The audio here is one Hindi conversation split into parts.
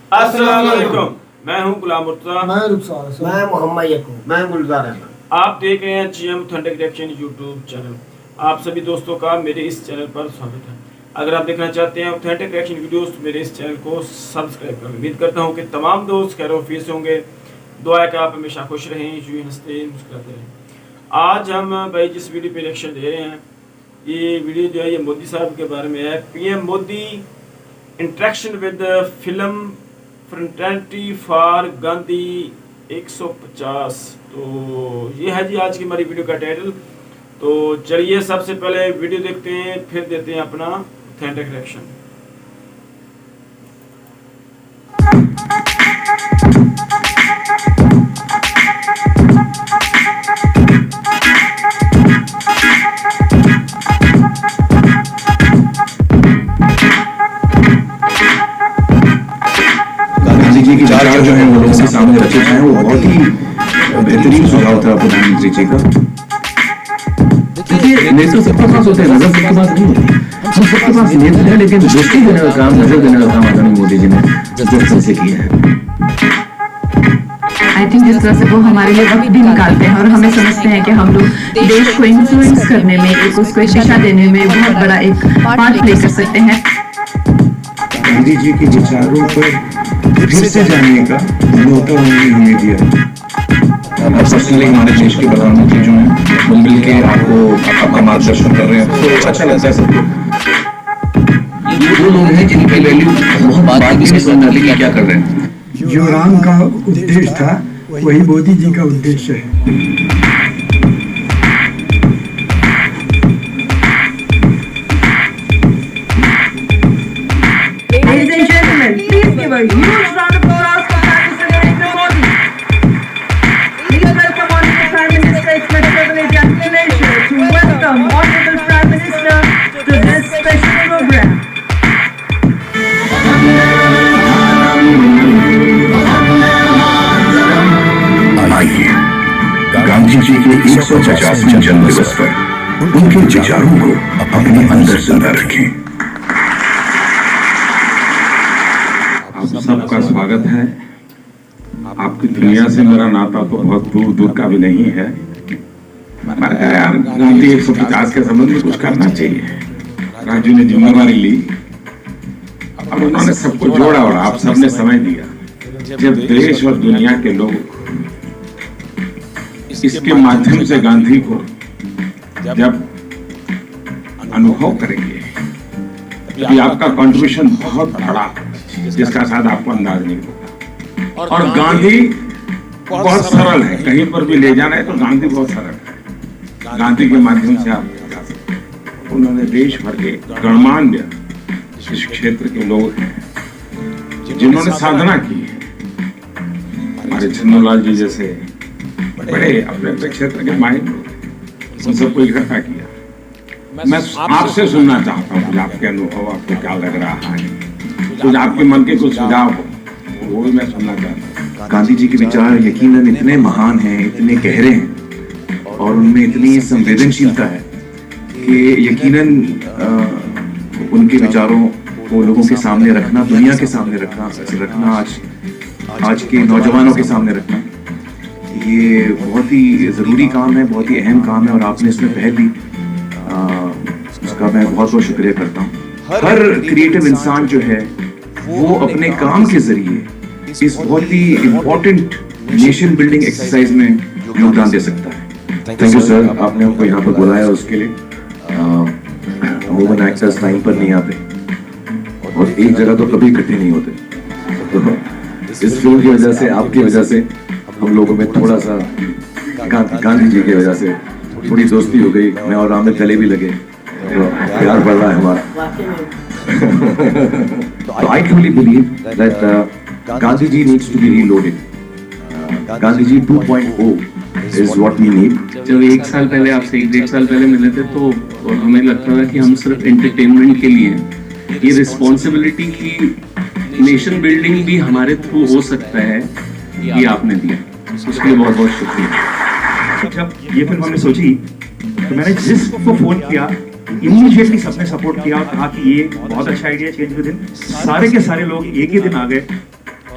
अस्सलाम वालेकुम, मैं हूं गुलाम मुर्तज़ा, मैं मोहम्मद यकूब, मैं गुलजार अहमद। आप देख रहे हैं GM authentic reaction YouTube channel. आप सभी दोस्तों का मेरे इस चैनल पर स्वागत है। अगर आप देखना चाहते हैं ऑथेंटिक रिएक्शन वीडियोस तो मेरे इस चैनल को सब्सक्राइब करें। उम्मीद करता हूं कि तमाम दोस्त खैर वफीस से होंगे। दुआ है कि आप हमेशा खुश रहें, यूं ही हंसते मुस्कुराते रहें। आज हम भाई जिस वीडियो पे रिएक्शन दे रहे हैं, ये वीडियो जो है ये मोदी साहब के बारे में है। PM Modi interaction with film fraternity for Gandhi 150। तो ये है जी आज की हमारी वीडियो का टाइटल। तो चलिए सबसे पहले वीडियो देखते हैं, फिर देते हैं अपना ऑथेंटिक रिएक्शन। गांधी जी की विचार जो है वो लोगों के सामने रखे गए हैं, वो बहुत ही बेहतरीन सुझाव था प्रधानमंत्री जी का। देखिए, नेता सबके पास होते हैं, नजर सबके पास नहीं होती। हम सबके पास नेता है, लेकिन दृष्टि देने का काम, नजर देने का काम आदरणीय मोदी जी ने जज्बे से किया है। आई थिंक जिस तरह से वो हमारे लिए वक्त भी निकालते हैं और हमें समझते हैं कि हम लोग देश को इन्फ्लुएंस करने में, एक उसको एक दिशा देने में बहुत बड़ा एक पार्ट प्ले कर सकते हैं। गांधी जी के विचारों पर फिर से जानने का मौका उन्होंने हमें दिया। पर्सनली हमारे देश के प्रधानमंत्री जो हैं वो मिलके आपका मार्गदर्शन कर रहे हैं, तो अच्छा लगता है सबको। ये वो लोग हैं जिनकी वैल्यू बहुत बात की समझने की क्या कर रहे हैं। जो राम का उद्देश्य था वही मोदी जी का उद्देश्य है। Ladies and gentlemen, please give a huge round of applause for Prime Minister Narendra Modi. Please welcome Honorable Prime Minister. It's my privilege and pleasure to welcome Honorable Prime Minister to this special program. आइए गांधी जी के 150वें जन्म दिवस पर उनके विचारों को अपने अंदर जिंदा रखें। आप सबका स्वागत है। आपकी दुनिया से मेरा नाता तो बहुत दूर दूर का भी नहीं है। मैंने कहा यार गांधी 150 के संबंध में कुछ करना चाहिए। राजू ने जिम्मेवारी ली, अब उन्होंने सबको जोड़ा और आप सबने समय दिया। जब देश और दुनिया के लोग इसके माध्यम से गांधी को जब अनुभव करेंगे, तभी आपका कंट्रीब्यूशन बहुत बड़ा, जिसका शायद आपको अंदाज नहीं होगा। और गांधी बहुत सरल है, कहीं पर भी ले जाना है तो गांधी बहुत सरल है। गांधी के माध्यम से आप जा सकते हैं। उन्होंने देश भर के गणमान्य इस क्षेत्र के लोग हैं जिन्होंने साधना की है। हमारे छन्नूलाल जी जैसे बड़े अपने अपने क्षेत्र के माहिर लोग, उन सबको इकट्ठा किया। मैं आपसे सुनना चाहता हूँ कि आपके अनुभव, आपको क्या लग रहा है, कुछ आपके मन के कुछ सुझाव हो, वो भी मैं सुनना चाहता हूँ। गांधी जी के विचार यकीनन इतने महान हैं, इतने गहरे हैं और उनमें इतनी संवेदनशीलता है कि यकीनन उनके विचारों को लोगों के सामने रखना, दुनिया के सामने रखना, आज के नौजवानों के सामने रखना, ये बहुत ही ज़रूरी काम है, बहुत ही अहम काम है। और आपने इसमें पहल ली, उसका मैं बहुत बहुत शुक्रिया करता हूँ। हर क्रिएटिव इंसान जो है वो अपने काम के जरिए इस बहुत ही इम्पोर्टेंट नेशन बिल्डिंग एक्सरसाइज में योगदान दे सकता है। थैंक यू सर, आपने हमको यहाँ पर बुलाया उसके लिए। वुमेन एक्टर्स टाइम पर नहीं आते और एक जगह तो कभी इकट्ठे नहीं होते, तो इस फिल्म की वजह से, आपकी वजह से हम लोगों में थोड़ा सा गांधी जी की वजह से थोड़ी दोस्ती हो गई। मैं और राम गले भी लगे, तो प्यार बढ़ रहा है हमारा। तो I truly believe that Gandhi ji needs to be reloaded. Gandhi ji 2.0 is what we need। जब 1 साल पहले आपसे 1 साल पहले मिले थे तो हमें लगता था कि हम सिर्फ एंटरटेनमेंट के लिए, ये रिस्पॉन्सिबिलिटी की नेशन बिल्डिंग भी हमारे थ्रू हो सकता है, ये आपने दिया, उसके लिए बहुत बहुत शुक्रिया। जब ये फिल्म हमने सोची तो मैंने जिसको फोन किया इमीडिएटली सबने सपोर्ट किया और कहा कि ये बहुत अच्छा आइडिया चेंज विद इन। सारे के सारे लोग एक ही दिन आ गए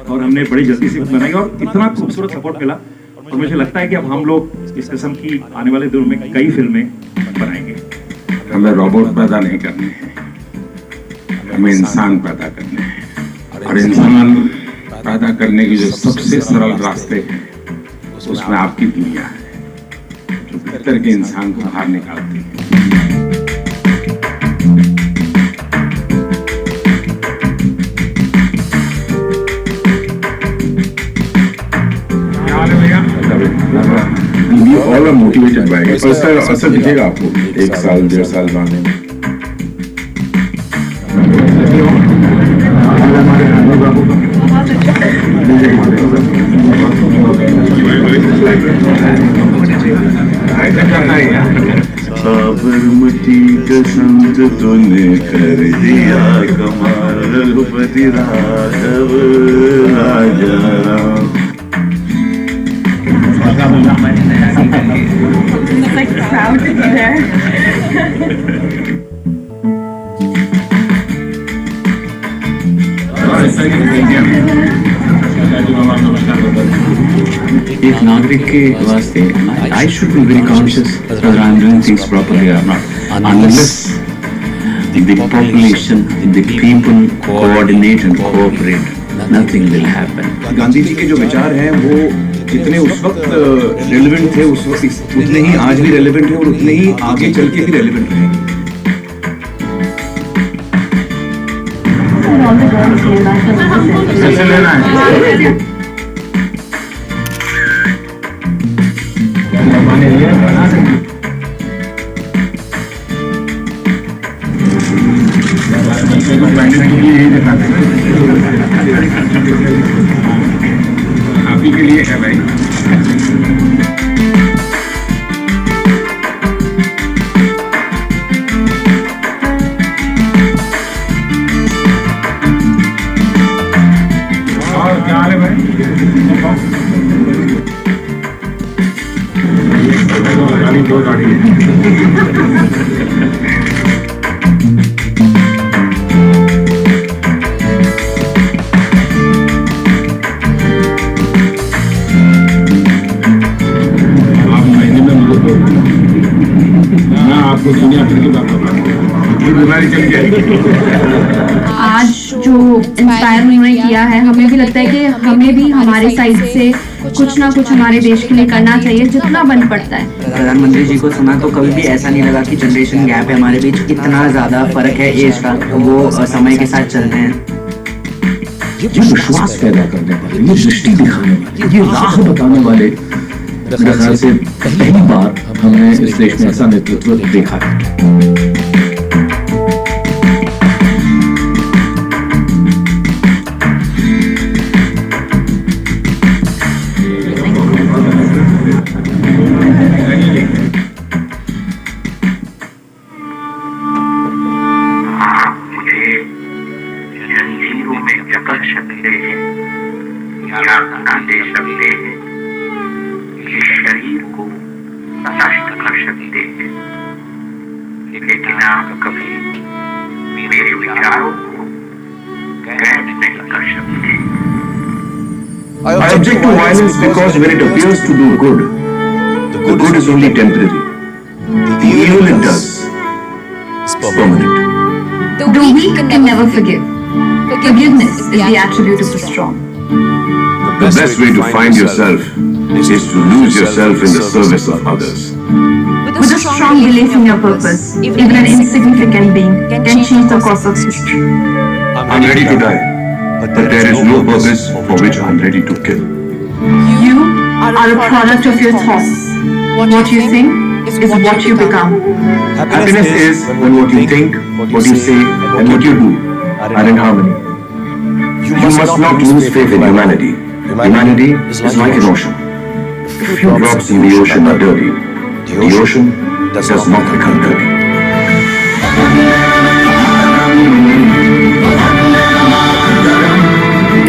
और हमने बड़ी जल्दी से बनाई और इतना खूबसूरत सपोर्ट मिला। और मुझे लगता है कि अब हम लोग इस किस्म की आने वाले दिनों में कई फिल्में बनाएंगे। हमें रोबोट पैदा नहीं करने हैं, हमें इंसान पैदा करने हैं। और इंसान पैदा करने के जो सबसे सरल रास्ते हैं उसमें आपकी दुनिया है जो भीतर के इंसान को बाहर निकालती है। We all are motivated by it. असर दिखेगा आपको 1 साल 1.5 साल बाद। साबरमती का संत तूने कर दिया कमाल पति राघव राजा Ram. Like proud to be there. एक नागरिक के वास्ते I should be very conscious whether I'm doing things properly or not. Unless the population, the people coordinate and cooperate, nothing will happen. Gandhi ji के जो विचार हैं वो जितने उस वक्त रेलेवेंट थे उस वक्त उतने ही आज भी रेलेवेंट है और उतने ही आगे चल के भी रेलेवेंट रहेंगे। कैसे लेना है? आप ही के लिए है भाई। और क्या हाल है भाई? दो गाड़ी आपको दुनिया की बात ये बीमारी चल गई। आज जो इंस्पायर उन्होंने किया है, हमें भी लगता है कि हमें भी हमारे साइड से कुछ ना कुछ हमारे देश के लिए करना चाहिए जितना बन पड़ता है। प्रधानमंत्री जी को सुना तो कभी भी ऐसा नहीं लगा कि जनरेशन गैप है हमारे बीच, इतना ज्यादा फर्क है एज का, वो समय के साथ चल रहे हैं। ये विश्वास पैदा करने वाले, ये दृष्टि दिखाने वाले, ये राह बताने वाले मेरे ख्याल से पहली बार हमने इस देश में ऐसा नेतृत्व देखा है। शरीर को नष्ट कर सकते हैं, लेकिन आप कभी मेरे विचारों को कैद नहीं कर सकते। I object to violence because when it appears to do good, the good is only temporary. The evil it does is permanent. The weak can never forgive. Forgiveness is the attribute of the strong. The best way to find yourself is to lose yourself in the service of others. With a strong belief in your purpose, even an insignificant being can change the course of history. I'm ready to die, but there is no purpose for which I'm ready to kill. You are a product of your thoughts. What you think is what you become. Happiness is when what you think, what you say, and what you do are in harmony. You must not lose faith in humanity. Humanity is like an ocean. If few drops in the ocean are dirty, the ocean does not become dirty.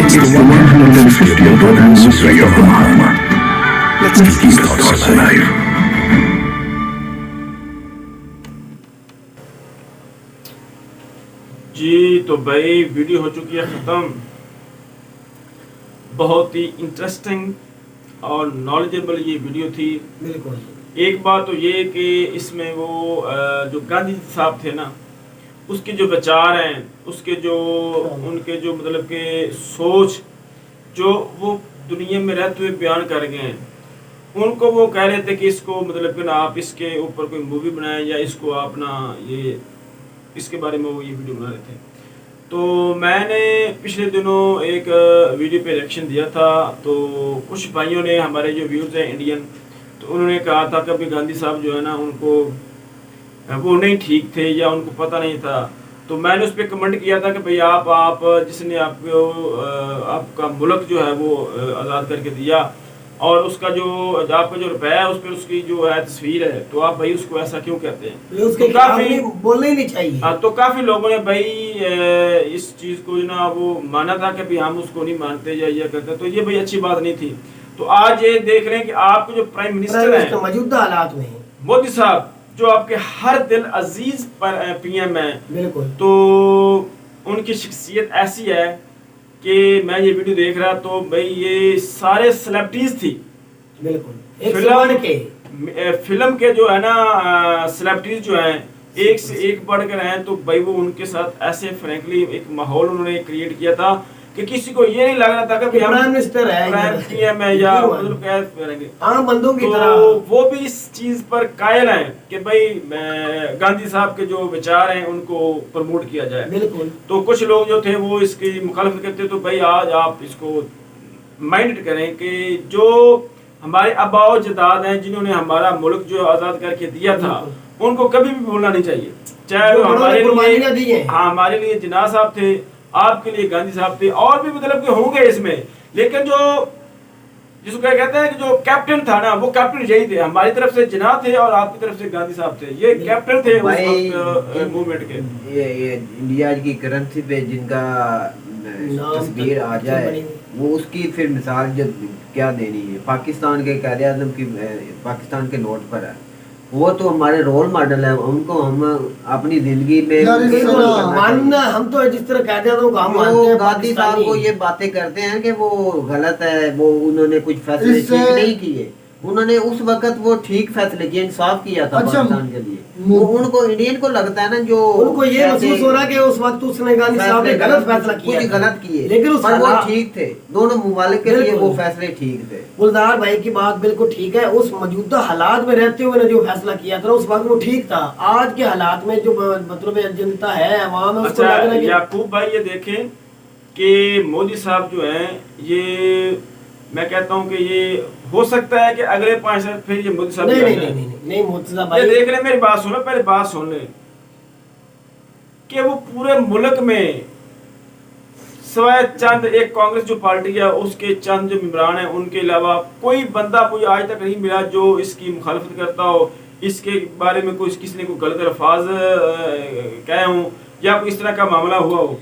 It's the 150th birth anniversary of the Mahatma. Let's keep his thoughts alive. जी तो भाई वीडियो हो चुकी है ख़त्म। बहुत ही इंटरेस्टिंग और नॉलेजेबल ये वीडियो थी। बिल्कुल। एक बात तो ये कि इसमें वो जो गांधी साहब थे ना, उसके जो विचार हैं, उसके जो उनके जो मतलब के सोच जो वो दुनिया में रहते हुए बयान कर गए हैं, उनको वो कह रहे थे कि इसको मतलब कि ना आप इसके ऊपर कोई मूवी बनाएं या इसको आप ना ये इसके बारे में वो ये वीडियो बना रहे थे। तो मैंने पिछले दिनों एक वीडियो पे रिएक्शन दिया था, तो कुछ भाइयों ने, हमारे जो व्यूज़ हैं इंडियन, तो उन्होंने कहा था कि अभी गांधी साहब जो है ना उनको वो नहीं ठीक थे या उनको पता नहीं था। तो मैंने उस पर कमेंट किया था कि भाई आप जिसने आपको आपका मुल्क जो है वो आज़ाद करके दिया और उसका जो आपका जो रुपया है उस पर उसकी जो है तस्वीर है, तो आप भाई उसको ऐसा क्यों कहते हैं? उसके तो काफी बोलना ही नहीं चाहिए। तो काफी लोगों ने भाई इस चीज को ना वो माना था कि भाई हम उसको नहीं मानते या ये करते, तो ये भाई अच्छी बात नहीं थी। तो आज ये देख रहे हैं कि आपके जो प्राइम मिनिस्टर हैं मौजूदा हालात में मोदी साहब, जो आपके हर दिल अजीज पर पीएम है, बिल्कुल, तो उनकी शख्सियत ऐसी है कि मैं ये वीडियो देख रहा तो भाई ये सारे सेलिब्रिटीज थी। बिल्कुल। फिल्म के जो है ना सेलिब्रिटीज जो हैं एक से एक बढ़कर हैं, तो भाई वो उनके साथ ऐसे फ्रैंकली एक माहौल उन्होंने क्रिएट किया था कि किसी को ये नहीं लग रहा था कि प्राइम मिनिस्टर है या मतलब कैसे करेंगे आम बंदों की तरह। तो वो भी इस चीज पर कायल हैं कि भाई गांधी साहब के जो विचार हैं उनको प्रमोट किया जाए। बिल्कुल। तो कुछ लोग जो थे वो इसकी मुखालफत करते, तो भाई आज आप इसको माइंड करें कि जो हमारे आबाओ जदाद हैं जिन्होंने हमारा मुल्क जो आज़ाद करके दिया था, उनको कभी भी भूलना नहीं चाहिए। चाहे वो हमारे लिए हमारे लिए जिन्ना साहब थे, आपके लिए गांधी साहब थे, और भी मतलब के होंगे इसमें, लेकिन जो जिसको क्या कहते हैं कि जो कैप्टन था ना, वो कैप्टन यही थे। हमारी तरफ से जिन्ना थे और आपकी तरफ से गांधी साहब थे, ये कैप्टन थे उस वक्त मूवमेंट के। ये इंडिया की करेंसी पे जिनका तस्वीर आ जाए वो उसकी फिर मिसाल जब क्या देनी है। पाकिस्तान के कायदे आज़म की पाकिस्तान के नोट पर है, वो तो हमारे रोल मॉडल है, उनको हम अपनी जिंदगी में मानना, हम तो जिस तरह कहते हैं तो हम मानते हैं। गांधी साहब को ये बातें करते हैं कि वो गलत है, वो उन्होंने कुछ फैसले ठीक नहीं किए, उन्होंने उस वक्त वो ठीक फैसले किए, इंसाफ किया था पाकिस्तान के लिए। वो उनको इंडियन को लगता है ना, जो उनको ये महसूस हो रहा है कि उस वक्त उसने गांधी साहब ने गलत फैसला किया, कुछ गलत किए, लेकिन वो ठीक थे, दोनों मुमालिक के लिए वो फैसले ठीक थे। गुलजार भाई की बात बिल्कुल ठीक है, उस मौजूदा हालात में रहते हुए जो फैसला किया था उस वक्त वो ठीक था। आज के हालात में जो मतलब जनता है, अवाम है, उसको लग रहा है। याकूब भाई ये देखें कि मोदी साहब जो है, ये मैं कहता हूँ कि ये हो सकता है कि अगले 5 साल फिर ये मोदी साहब नहीं मोदी साहब ये देख रहे, मेरी बात सुनो, पहले बात सुन ले कि वो पूरे मुल्क में सिवाय चंद एक कांग्रेस जो पार्टी है उसके चंद जो मेंबरान हैं, उनके अलावा कोई बंदा कोई आज तक नहीं मिला जो इसकी मुखालफत करता हो, इसके बारे में कोई किसी ने कोई गलत अल्फाज कहे हों या कोई इस तरह का मामला हुआ हो।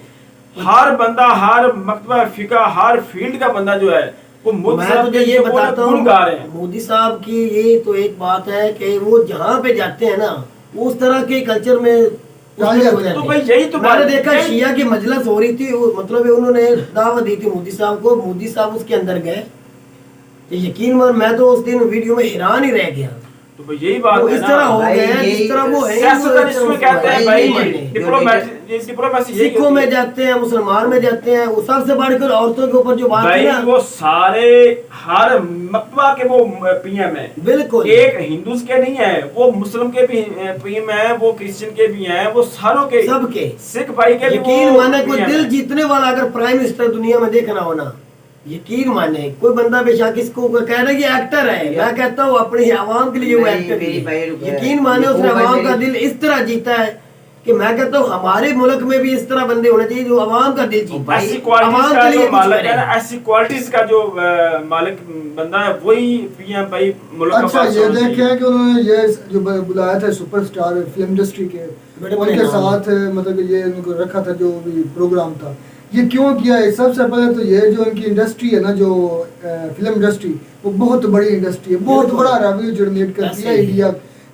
हर बंदा, हर मकतबा फिका, हर फील्ड का बंदा जो है वो मोदी साहब तुझे ये बताता हूँ, मोदी साहब की ये तो एक बात है कि वो जहाँ पे जाते हैं ना उस तरह के कल्चर में तो भाई यही तो मैंने देखा शिया की मजलिस हो रही थी, मतलब उन्होंने दावत दी थी मोदी साहब को, मोदी साहब उसके अंदर गए, यकीन मान मैं तो उस दिन वीडियो में हैरान ही रह गया। तो भाई यही बात है इस तरह हो गया, जिस तरह वो है इसमें कहते हैं भाई डिप्लोमेसी। सिखों में जाते हैं, मुसलमान में जाते हैं, वो सबसे बढ़कर औरतों के ऊपर जो बात है ना, वो सारे हर मकतबा के वो पीएम है। बिल्कुल, एक हिंदूज के नहीं है, वो मुस्लिम के भी पीएम है, वो क्रिश्चियन के भी हैं, वो सारों के, सबके, सिख भाई के भी। यकीन माने कोई दिल जीतने वाला अगर प्राइम मिनिस्टर दुनिया में देखना हो ना, यकीन माने कोई बंदा बेशक इसको कह रहा है कि एक्टर है, मैं कहता हूँ अपने आवाम के लिए वो एक्टर है। यकीन माने उसने आवाम का दिल इस तरह जीता है कि मैं कहता हूँ हमारे मुल्क में भी इस तरह बंदे होने चाहिए जो आवाम का दिल जीता है, आवाम के लिए कुछ करे। ऐसी क्वालिटीज का जो मालिक बंदा है वही पीएम भाई मुल्क का। अच्छा, ये देखें कि उन्होंने ये जो बुलाया था सुपरस्टार फिल्म इंडस्ट्री के, उनके साथ मतलब ये उनको रखा था जो भी प्रोग्राम था, ये क्यों किया है? सबसे पहले तो ये जो इनकी इंडस्ट्री है ना, जो फिल्म इंडस्ट्री, वो बहुत बड़ी इंडस्ट्री है, बहुत बड़ा रेवेन्यू जनरेट करती है इंडिया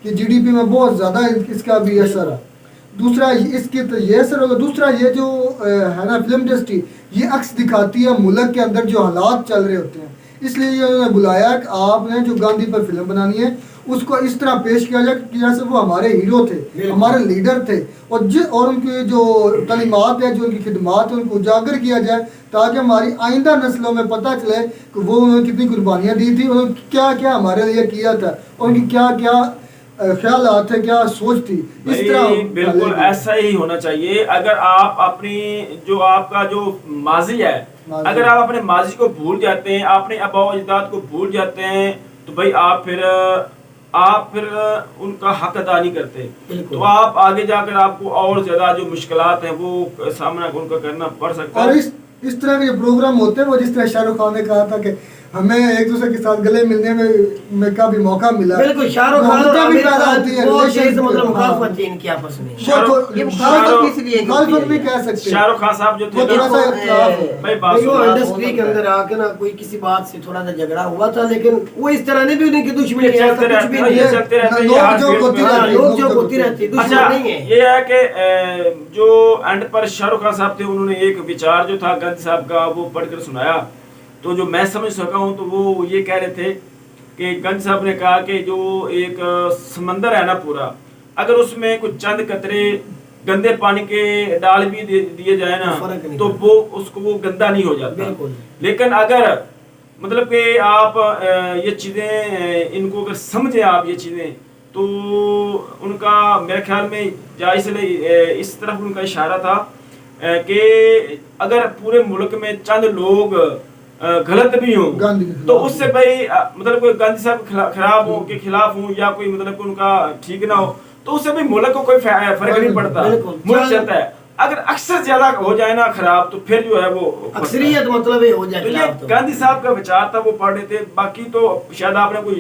की जीडीपी में, बहुत ज्यादा इसका भी असर है। दूसरा इसकी तो ये असर होगा, दूसरा ये जो है ना फिल्म इंडस्ट्री ये अक्स दिखाती है मुल्क के अंदर जो हालात चल रहे होते हैं, इसलिए ये उन्होंने बुलाया कि आपने जो गांधी पर फिल्म बनानी है उसको इस तरह पेश किया जाए कि जैसे वो हमारे हीरो थे, हमारे लीडर थे, और उनकी जो तालीमात है, जो उनकी खिदमात है, उनको उजागर किया जाए ताकि हमारी आइंदा नस्लों में पता चले कि वो उन्होंने कितनी कुर्बानियाँ दी थी, उन्होंने क्या क्या हमारे लिए किया था, उनकी क्या क्या ख्यालात है, क्या सोच थी। इस तरह बिल्कुल ऐसा ही होना चाहिए। अगर आप अपनी जो आपका जो माजी है, अगर आप अपने माजी को भूल जाते हैं, अपने आबा अजदाद को भूल जाते हैं, तो भाई आप फिर उनका हक अदा नहीं करते, तो आप आगे जाकर आपको और ज्यादा जो मुश्किलात हैं वो सामना उनका करना पड़ सकता है। और इस तरह के जो प्रोग्राम होते हैं वो जिस तरह शाहरुख खान ने कहा था कि हमें एक दूसरे के साथ गले मिलने में का भी मौका मिला, बिल्कुल शाहरुख खान भी पैदा होती है, मतलब मुखालफत थी इनकी आपस में। ये मुखालफत किस लिए मुखालफत नहीं कह सकते। शाहरुख खान साहब जो थे थोड़ा सा भाई वो इंडस्ट्री के अंदर आके ना कोई किसी बात से थोड़ा सा झगड़ा हुआ था, लेकिन वो इस तरह ने भी उनकी दुश्मनी कुछ भी नहीं है, लोग जो होती रहती दुश्मनी नहीं है। ये है कि जो एंड पर शाहरुख खान साहब थे, उन्होंने एक विचार जो था गांधी साहब का वो पढ़कर सुनाया, तो जो मैं समझ सका हूँ तो वो ये कह रहे थे कि गांधी साहब ने कहा कि जो एक समंदर है ना पूरा, अगर उसमें कुछ चंद कतरे गंदे पानी के डाल भी दिए जाए ना तो वो उसको वो गंदा नहीं हो जाता। लेकिन अगर मतलब कि आप ये चीज़ें इनको अगर समझे आप ये चीज़ें, तो उनका मेरे ख्याल में या इसलिए इस तरफ उनका इशारा था कि अगर पूरे मुल्क में चंद लोग गलत भी हो तो उससे भाई मतलब कोई गांधी साहब खराब हो के खिलाफ हो या कोई मतलब उनका ठीक ना हो तो उससे भी मुल्क को कोई फर्क नहीं पड़ता, मुल्क चलता है। अगर अक्सर ज्यादा हो जाए ना खराब तो फिर जो है वो अक्सरियत मतलब हो जाए। तो ये गांधी साहब का विचार था, वो पढ़ रहे थे। बाकी तो शायद आपने कोई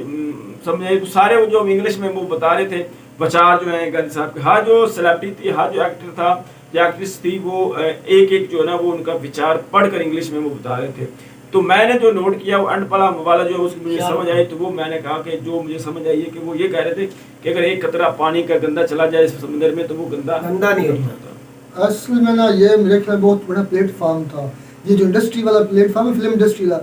समझे, सारे जो इंग्लिश में वो बता रहे थे विचार जो है गांधी साहब के। हाँ जो सेलिब्रिटी थी, हाँ जो एक्टर था या एक्ट्रेस थी, वो एक एक जो है ना वो उनका विचार पढ़कर इंग्लिश में वो बता रहे थे। तो मैंने जो नोट किया वो अंड वाला जो उसकी मुझे समझ आई, तो वो मैंने कहा कि जो मुझे समझ आई है कि वो ये कह रहे थे कि अगर एक कतरा पानी का गंदा चला जाए इस समुद्र में तो वो गंदा नहीं होता। असल में ना ये मेरे ख्याल बहुत बड़ा प्लेटफॉर्म था, ये जो इंडस्ट्री वाला प्लेटफॉर्म है फिल्म इंडस्ट्री का,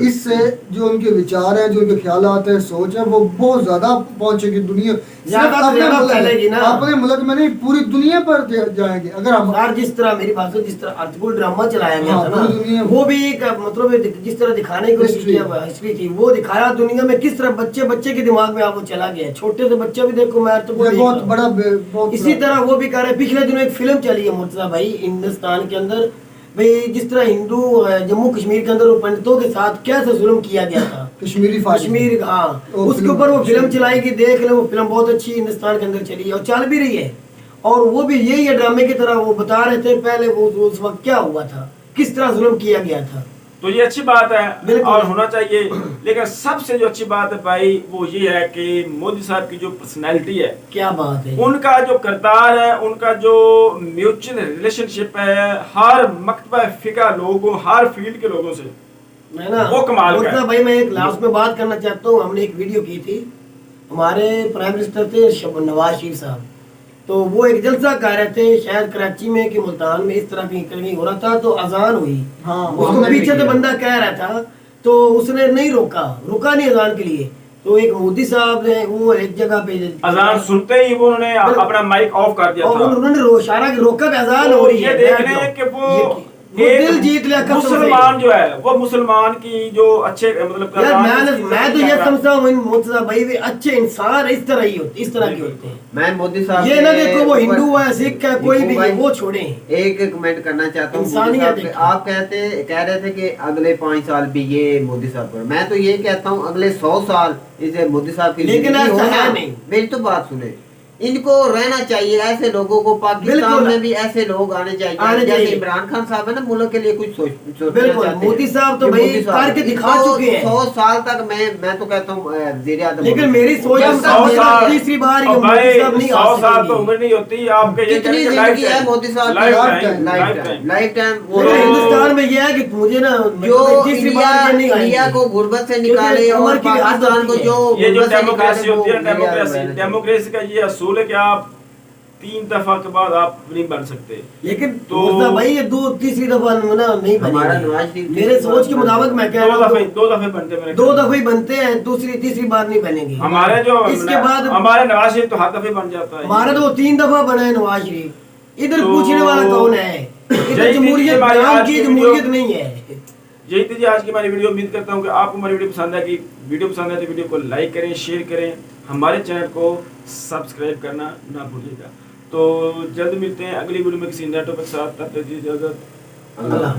इससे जो उनके विचार हैं, जो उनके ख्यालात हैं, सोच है, वो बहुत ज्यादा पहुंचेगी दुनिया अपने मुल्क में नहीं पूरी दुनिया पर जाएंगे। अगर हम जिस तरह मेरी बात जिस तरह अर्जुन ड्रामा चलाया गया था ना, वो भी एक मतलब जिस तरह दिखाने की हिस्ट्री थी वो दिखाया दुनिया में किस तरह बच्चे के दिमाग में आप वो चला गया। छोटे से बच्चे भी देखो, मैं तो बहुत बड़ा इसी तरह वो भी कह रहे। पिछले दिनों एक फिल्म चली है मुर्तजा भाई हिंदुस्तान के अंदर, भाई जिस तरह हिंदू जम्मू कश्मीर के अंदर पंडितों के साथ कैसे जुल्म किया गया था, कश्मीर हाँ, उसके ऊपर वो फिल्म चलाई गई। देख ले वो फिल्म बहुत अच्छी हिंदुस्तान के अंदर चली है और चल भी रही है। और वो भी यही है ड्रामे की तरह वो बता रहे थे पहले वो उस वक्त क्या हुआ था, किस तरह जुल्म किया गया था। तो ये अच्छी बात है और होना चाहिए। लेकिन सबसे जो अच्छी बात है भाई वो ये है कि मोदी साहब की जो पर्सनैलिटी है, क्या बात है, उनका जो किरदार है, उनका जो म्यूचुअल रिलेशनशिप है हर मकतबा फिका लोगों, हर फील्ड के लोगों से, मैं ना वो कमाल का है। भाई मैं एक लास्ट में बात करना चाहता हूँ। हमने एक वीडियो की थी, हमारे प्राइम मिनिस्टर थे नवाज शरीफ साहब, तो वो एक जलसा कर रहे थे शायद कराची में कि मुल्तान में इस तरह की हो रहा था, तो अजान हुई। उसको पीछे से बंदा कह रहा था तो उसने नहीं रुका नहीं अजान के लिए। तो एक मोदी साहब ने वो एक जगह पे अजान सुनते ही वो उन्होंने अपना माइक ऑफ कर दिया था, उन्होंने इशारा रोका कि अजान हो रही है। देख रहे हैं कि वो दिल जीत लिया मुसलमान जो है वो मुसलमान की जो अच्छे मतलब मैं तो ये समझता हूँ मोदी भाई भी अच्छे इंसान इस तरह ही होते, इस तरह के होते हैं। मैं मोदी साहब ये ना देखो वो हिंदू है सिख है कोई भी वो छोड़े। एक कमेंट करना चाहता हूँ, आप कह रहे थे कि अगले 5 साल भी ये मोदी साहब पर, मैं तो ये कहता हूँ अगले 100 साल इसे मोदी साहब की, लेकिन ऐसा है नहीं। मेरी तो बात सुने, इनको रहना चाहिए ऐसे लोगों को, पाकिस्तान में भी ऐसे लोग आने चाहिए जैसे इमरान खान साहब है ना, मुल्क के लिए कुछ बिल्कुल मोदी साहब तो भाई करके दिखा चुके हैं। 100 साल तक मैं तो कहता हूँ वज़ीर आज़म, लेकिन मेरी सोच तीसरी बार 100 साल तो उम्र नहीं होती आपके, कितनी जिंदगी है मोदी साहब की, लाइफ टाइम। हिंदुस्तान में ये है कि मुझे ना जो इंडिया को गुर्बत से निकाले और पाकिस्तान को जो ये जो डेमोक्रेसी होती है, डेमोक्रेसी का ये असूल है कि आप 3 दफा के बाद आप नहीं बन सकते। लेकिन तो भाई ये 2-3 दफा ना नहीं हमारा बनेंगे। नवाज शरीफ मेरे सोच के मुताबिक मैं कह रहा हूँ 2 दफे बनते मेरे 2 दफे ही बनते हैं, दूसरी तीसरी बार नहीं बनेंगे। हमारे जो इसके बाद हमारे नवाज शरीफ तो हर दफे बन जाता है। हमारा तो 3 दफा बना है नवाज शरीफ। इधर पूछने वाला कौन है? इधर जमहूरियत नहीं है। यही थी आज की हमारी वीडियो। उम्मीद करता हूँ कि आपको हमारी वीडियो पसंद आएगी। वीडियो पसंद आए तो वीडियो को लाइक करें, शेयर करें, हमारे चैनल को सब्सक्राइब करना ना भूलिएगा। तो जल्द मिलते हैं अगली वीडियो में किसी नए टॉपिक के साथ। तब तक इजाजत, अल्लाह।